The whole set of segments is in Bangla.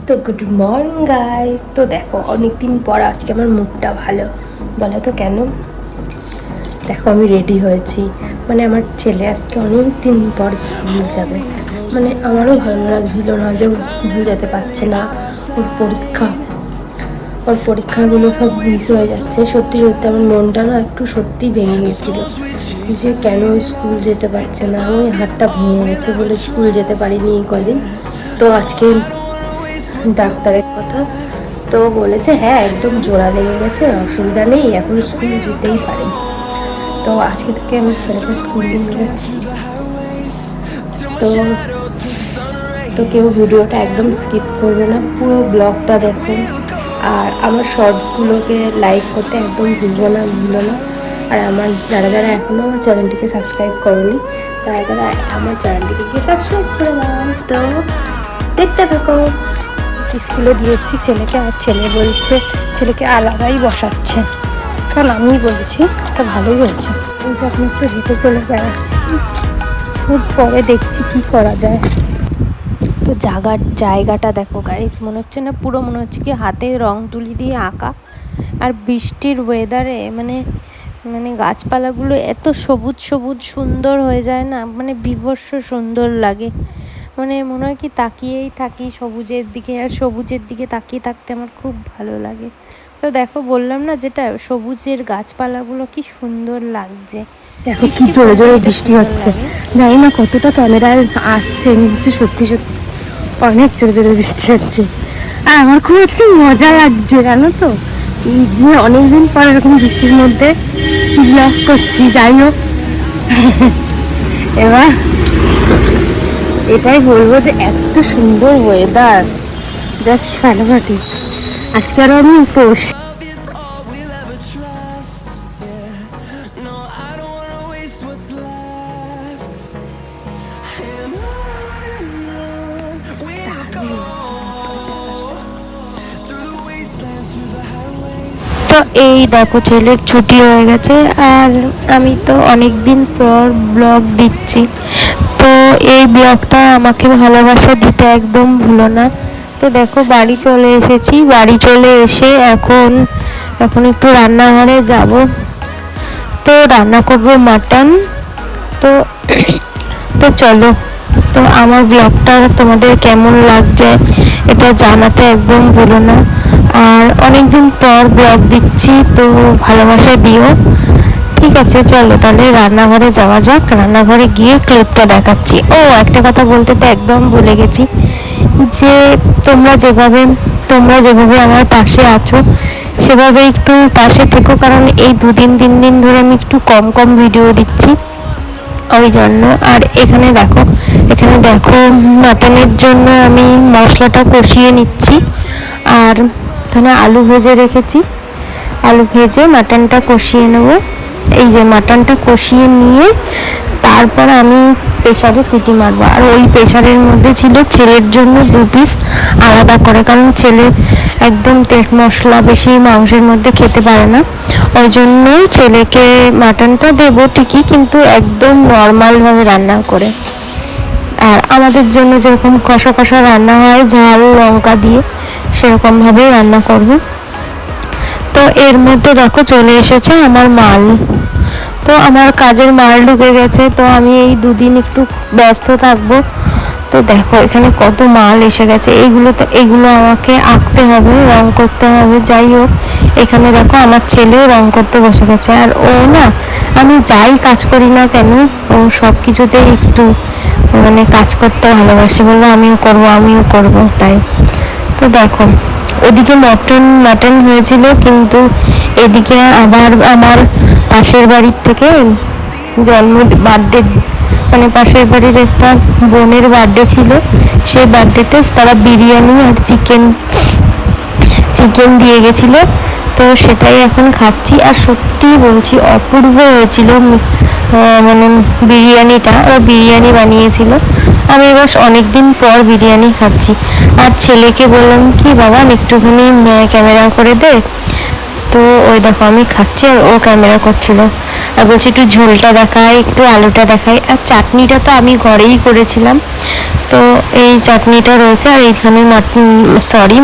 তো গুড মর্নিং গাইস। তো দেখো অনেকদিন পর আজকে আমার মুডটা ভালো, বলো তো কেন? দেখো আমি রেডি হয়েছি, মানে আমার ছেলে আজকে অনেক দিন পর স্কুল যাবে। মানে আমারও ভালো লাগছিল না যে ও স্কুল যেতে পারছে না, ওর পরীক্ষাগুলো সব মিস হয়ে যাচ্ছে। সত্যি সত্যি আমার মনটা না একটু সত্যি ভেঙে গেছিলো যে কেন স্কুল যেতে পারছে না। ওই হাতটা ভেঙে গেছে বলে স্কুল যেতে পারিনি এই কদিন। তো আজকে ডাক্তারের কথা তো বলেছে হ্যাঁ একদম জোড়া লেগে গেছে, অসুবিধা নেই, এখন স্কুল যেতেই পারে। তো আজকে থেকে আমি ছেলেকে স্কুল নিয়ে যাচ্ছি। তো তো কেউ ভিডিওটা একদম স্কিপ করবে না, পুরো ব্লগটা দেখুন। আর আমার শর্টসগুলোকে লাইক করতে একদম ভুলো না। আর আমার যারা যারা এখনও আমার চ্যানেলটিকে সাবস্ক্রাইব করোনি তারা আমার চ্যানেলটিকে গিয়ে সাবস্ক্রাইব করে দাও। তো দেখতে থাকো। স্কুলে দিয়ে এসেছি ছেলেকে, আর ছেলেকে আলাদাই বসাচ্ছে, কারণ আমি বলেছি তো ভালোই হয়েছে। এই যে আপনি একটু হেঁটে চলে বেড়াচ্ছি, খুব পরে দেখছি কি করা যায়। তো জায়গাটা দেখো গাইস, মনে হচ্ছে না, পুরো মনে হচ্ছে কি হাতে রং তুলি দিয়ে আঁকা। আর বৃষ্টির ওয়েদারে মানে গাছপালাগুলো এত সবুজ সবুজ সুন্দর হয়ে যায় না, মানে বীভৎস সুন্দর লাগে। মানে মনে হয় কি তাকিয়েই থাকি সবুজের দিকে, আর সবুজের দিকে তাকিয়ে থাকতে আমার খুব ভালো লাগে। তো দেখো বললাম না, যেটা সবুজের গাছপালাগুলো কি সুন্দর লাগছে। দেখো কি জোরে জোরে বৃষ্টি হচ্ছে, জানি না কতটা ক্যামেরায় আসছে, কিন্তু সত্যি সত্যি অনেক জোরে জোরে বৃষ্টি হচ্ছে। আর আমার খুব আজকে মজা লাগছে জানো তো, যে অনেকদিন পর এরকম বৃষ্টির মধ্যে ব্লগ করছি। যাই হোক, এবার এটাই বলবো যে এত সুন্দর ওয়েদার, জাস্ট ফ্যান্টাস্টিক। আজকে আরও আমি উপোস। তো এই দেখো ছেলের ছুটি হয়ে গেছে, আর আমি তো অনেক দিন পর ব্লগ দিচ্ছি। তো এই ব্লগটা আমাকে ভালোবাসা দিতে একদম ভুলো না। তো দেখো বাড়ি চলে এসেছি, বাড়ি চলে এসে এখন একটু রান্নাঘরে যাব। তো রান্না করবো মাটন। তো তো চলো, তো আমার ব্লগটা তোমাদের কেমন লাগছে এটা জানাতে একদম ভুলো না। আর অনেকদিন পর ব্লগ দিচ্ছি, তো ভালোবাসা দিও। ঠিক আছে, চলো তাহলে রান্নাঘরে যাওয়া যাক। রান্নাঘরে গিয়ে ক্লিপটা দেখাচ্ছি। ও একটা কথা বলতে তো একদম ভুলে গেছি, যে তোমরা যেভাবে আমার পাশে আছো সেভাবে একটু পাশে থেকো, কারণ এই 2-3 দিন ধরে আমি একটু কম ভিডিও দিচ্ছি ওই জন্য। আর এখানে দেখো মাটনের জন্য আমি মশলাটা কষিয়ে নিচ্ছি। আর এখানে আলু ভেজে রেখেছি, আলু ভেজে মাটনটা কষিয়ে নেব। এই যে মাটনটা কষিয়ে নিয়ে তারপর আমি প্রেসারে সিটি মারবো। আর ওই প্রেসারের মধ্যে ছিল ছেলের জন্য 2 পিস আলাদা করে, কারণ ছেলে একদম তেল মশলা বেশি মাংসের মধ্যে খেতে পারে না। ওই জন্য ছেলেকে মাটনটা দেবো ঠিকই, কিন্তু একদম নর্মালভাবে রান্না করে। আর আমাদের জন্য যেরকম কষা কষা রান্না হয় ঝাল লঙ্কা দিয়ে, সেরকমভাবেই রান্না করব। তো এর মধ্যে দেখো চলে এসেছে আমার মাল। তো আমার কাজের মাল ঢুকে গেছে, তো আমি এই 2 দিন একটু ব্যস্ত থাকবো। তো দেখো এখানে কত মাল এসে গেছে, এগুলো আমাকে আঁকতে হবে, রং করতে হবে। যাই হোক, এখানে দেখো আমার ছেলেও রং করতে বসে গেছে। আর ও না, আমি যাই কাজ করি না কেন, ও সব কিছুতেই একটু মানে কাজ করতে ভালোবাসে, বললো আমিও করব তাই। তো দেখো ওদিকে মাটন হয়েছিল, কিন্তু এদিকে আবার আমার পাশের বাড়ির থেকে বার্থডে, মানে পাশের বাড়ির একটা বোনের বার্থডে ছিল, সেই বার্থডেতে তারা বিরিয়ানি আর চিকেন দিয়ে গেছিলো। তো সেটাই এখন খাচ্ছি। আর সত্যি বলছি অপূর্ব হয়েছিল, মানে বিরিয়ানিটা, ওরা বিরিয়ানি বানিয়েছিল। আমি এবার অনেকদিন পর বিরিয়ানি খাচ্ছি। আর ছেলেকে বললাম কি বাবা একটুখানি ক্যামেরা করে দে, তো তো ওই দেখো আমি খাচ্ছি আর ও ক্যামেরা করছিল আর বলছি একটু ঝোলটা দেখাই, একটু আলুটা দেখাই। আর চাটনিটা তো আমি ঘরেই করেছিলাম, তো এই চাটনিটা রয়েছে। আর এইখানে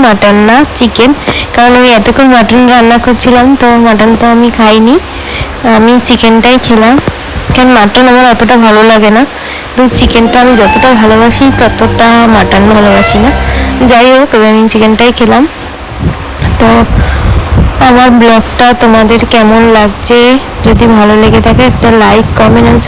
মাটন না, চিকেন, কারণ আমি এতক্ষণ মাটন রান্না করছিলাম তো মাটন তো আমি খাইনি, আমি চিকেনটাই খেলাম, কারণ মাটন আমার অতটা ভালো লাগে না। তো চিকেনটা আমি যতটা ভালোবাসি ততটা মাটন ভালোবাসি না। যাই হোক, আমি চিকেনটাই খেলাম। তো আমার ব্লগটা তোমাদের কেমন লাগছে, যদি ভালো লেগে থাকে একটা লাইক, কমেন্ট অ্যান্ড